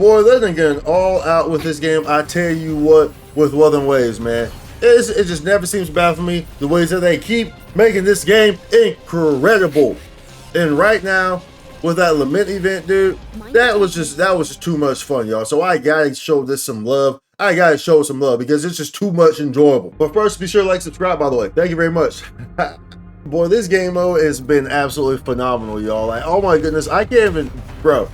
Boy, they're getting all out with this game. I tell you what, with Wuthering Waves, man. It just never seems to baffle me the ways that they keep making this game incredible. And right now, with that Lament event, dude, that was just too much fun, y'all. So I gotta show this some love. I gotta show some love because it's just too much enjoyable. But first, be sure to like, subscribe, by the way. Thank you very much. Boy, this game mode has been absolutely phenomenal, y'all. Like, oh my goodness, I can't even, bro.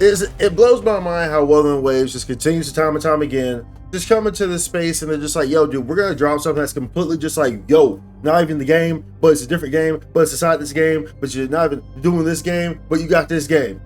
It blows my mind how Wuthering Waves just continues time and time again, just come into this space and they're just like, yo, dude, we're gonna drop something that's completely just like, yo, not even the game, but it's a different game, but it's inside this game, but you're not even doing this game, but you got this game.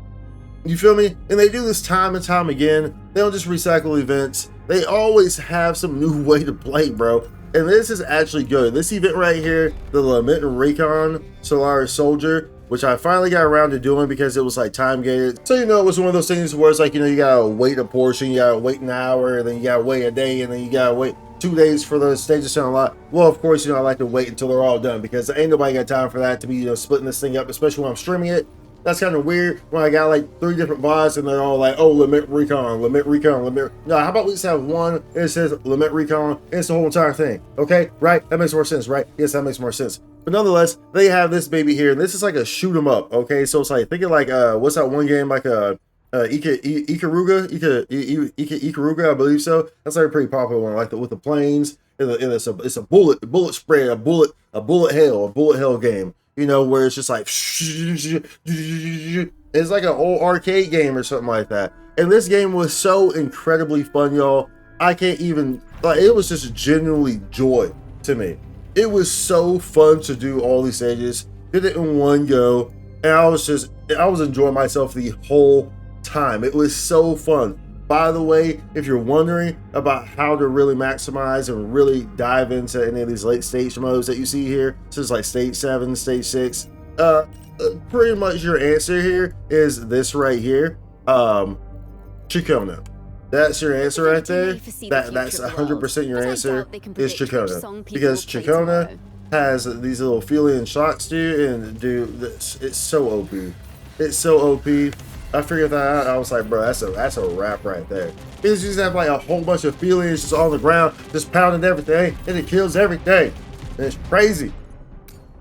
You feel me? And they do this time and time again. They don't just recycle events. They always have some new way to play, bro. And this is actually good. This event right here, the Lament and Recon Solaris Soldier, which I finally got around to doing because it was like time gated. So, you know, it was one of those things where it's like, you know, you gotta wait a portion, you gotta wait an hour, then you gotta wait a day, and then you gotta wait 2 days for the stages to unlock. Well, of course, you know, I like to wait until they're all done because ain't nobody got time for that to be, you know, splitting this thing up, especially when I'm streaming it. That's kind of weird when I got like 3 different VODs and they're all like, oh, Lament Recon, Lament Recon, Lament. No, how about we just have one and it says Lament Recon and it's the whole entire thing? Okay, right? That makes more sense, right? Yes, that makes more sense. But nonetheless, they have this baby here, and this is like a shoot 'em up. Okay, so it's like thinking like what's that one game like Ikaruga, I believe so. That's like a pretty popular one, like with the planes. And it's a bullet spread, a bullet hell game. You know, where it's just like it's like an old arcade game or something like that. And this game was so incredibly fun, y'all. I can't even, like, it was just genuinely joy to me. It was so fun to do all these stages, did it in one go, and I was enjoying myself the whole time. It was so fun. By the way, if you're wondering about how to really maximize and really dive into any of these late stage modes that you see here, such as like stage 7, stage 6, pretty much your answer here is this right here, Chikona. That's your answer right there. That's 100% your answer is Chikona, because Chikona has these little feeling and shocks, dude, and dude, it's so OP. It's so OP. I figured that out. I was like, bro, that's a wrap right there. It's just have like a whole bunch of feelings just on the ground, just pounding everything, and it kills everything. And it's crazy.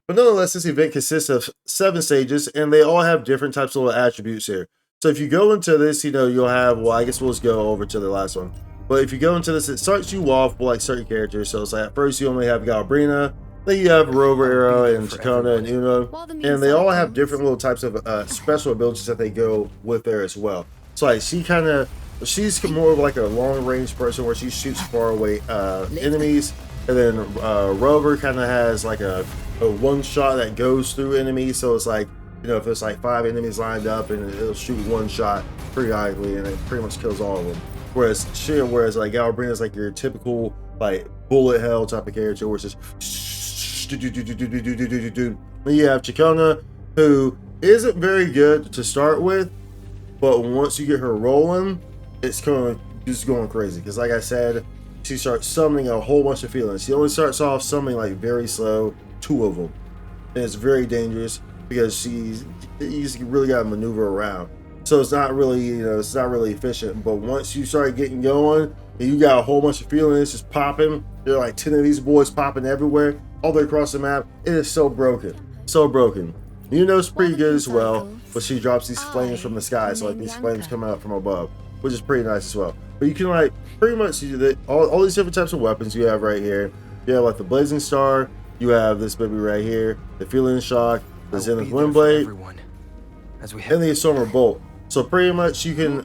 But nonetheless, this event consists of 7 stages, and they all have different types of little attributes here. So if you go into this, you know, you'll have, well, I guess we'll just go over to the last one. But if you go into this, it starts you off with like certain characters. So it's like at first you only have Galbrina, then you have Rover Arrow and Chikona and Uno, and they all have different little types of special abilities that they go with there as well. So like she's more of like a long range person where she shoots far away enemies, and then Rover kind of has like a one shot that goes through enemies. So it's like, you know, if it's like 5 enemies lined up, and it'll shoot one shot periodically, and it pretty much kills all of them. Whereas like Galbrina is like your typical like bullet hell type of character, where it's just then you have Chikona, who isn't very good to start with, but once you get her rolling, it's just going crazy. Because like I said, she starts summoning a whole bunch of feelings. She only starts off summoning like very slow, 2 of them, and it's very dangerous because you really got to maneuver around. So it's not really, you know, it's not really efficient. But once you start getting going, and you got a whole bunch of feelings just popping, there are like 10 of these boys popping everywhere, all the way across the map. It is so broken, so broken. You know, it's pretty good as well, but she drops these flames from the sky, so like these flames come out from above, which is pretty nice as well. But you can like pretty much do all these different types of weapons you have right here. You have like the Blazing Star, you have this baby right here, the Feeling Shock, the Zenith Windblade, and the Assormer Bolt. So pretty much you can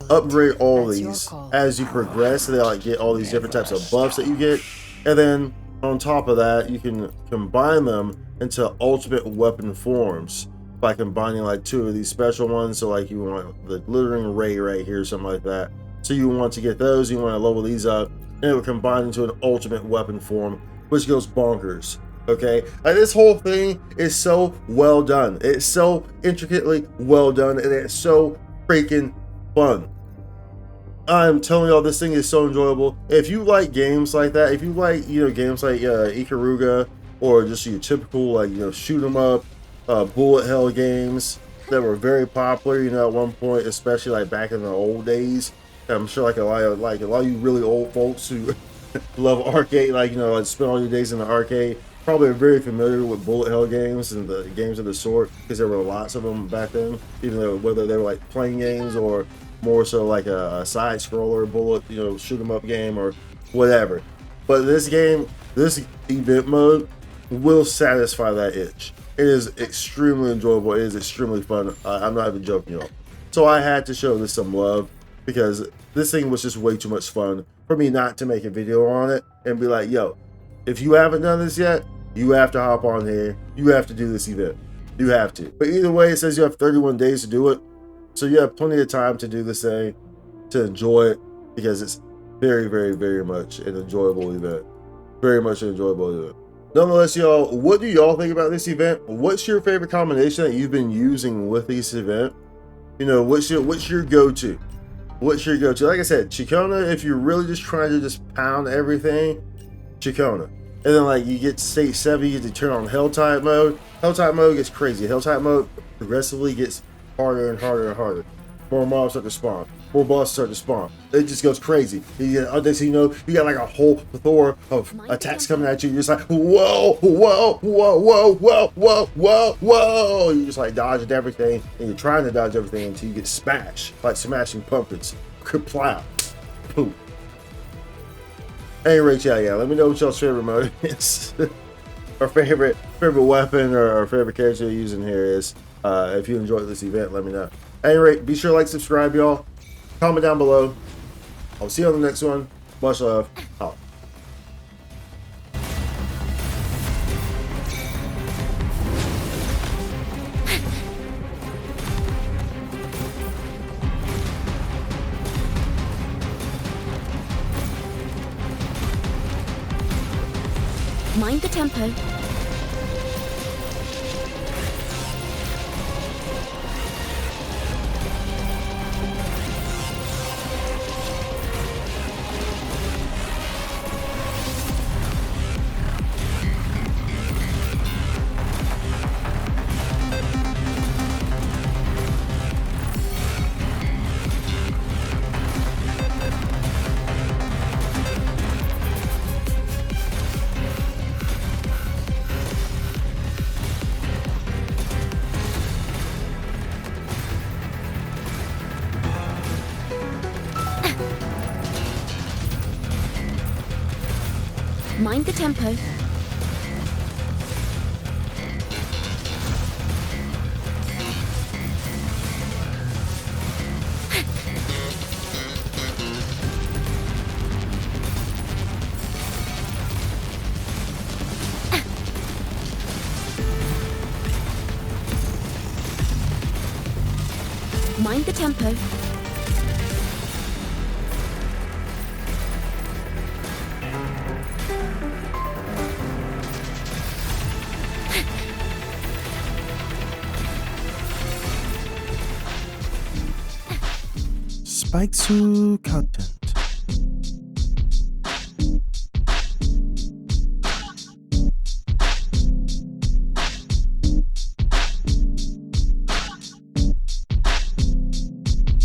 upgrade all these as you progress, so they like get all these different types of buffs that you get, and then on top of that, you can combine them into ultimate weapon forms by combining like 2 of these special ones. So like you want the Glittering Ray right here, something like that. So you want to get those, you want to level these up, and it will combine into an ultimate weapon form, which goes bonkers. Okay, and this whole thing is so well done. It's so intricately well done, and it's so freaking fun. I'm telling y'all, this thing is so enjoyable. If you like games like that, if you like, you know, games like Ikaruga, or just your typical like, you know, shoot 'em up, bullet hell games, that were very popular, you know, at one point, especially like back in the old days. I'm sure like a lot of you really old folks who love arcade, like, you know, like spend all your days in the arcade, probably are very familiar with bullet hell games and the games of the sort, because there were lots of them back then, even though whether they were like playing games or more so like a side scroller bullet, you know, shoot 'em up game or whatever. But this game, this event mode will satisfy that itch. It is extremely enjoyable. It is extremely fun. I'm not even joking, y'all. So I had to show this some love, because this thing was just way too much fun for me not to make a video on it and be like, yo, if you haven't done this yet, you have to hop on here. You have to do this event. You have to. But either way, it says you have 31 days to do it. So you have plenty of time to do this thing, to enjoy it, because it's very, very, very much an enjoyable event. Very much an enjoyable event. Nonetheless, y'all, what do y'all think about this event? What's your favorite combination that you've been using with this event? You know, what's your go-to? What's your go-to? Like I said, Chikona, if you're really just trying to just pound everything, Chikona. And then like you get to stage 7, you get to turn on Hell-type mode. Hell-type mode gets crazy. Hell-type mode progressively gets harder and harder and harder. More mobs start to spawn. More bosses start to spawn. It just goes crazy. You know, you got like a whole plethora of attacks coming at you. You're just like, whoa, whoa, whoa, whoa, whoa, whoa, whoa, whoa. You just like dodging everything, and you're trying to dodge everything until you get smashed, like smashing pumpkins. Kaplow. Boom. Anyway, yeah. Let me know what y'all's favorite mode is. Our favorite weapon or our favorite character you're using here is. If you enjoyed this event, let me know. At any rate, be sure to like, subscribe, y'all. Comment down below. I'll see you on the next one. Much love. Out. Mind the tempo. Mind the tempo. Mind the tempo. Spike content.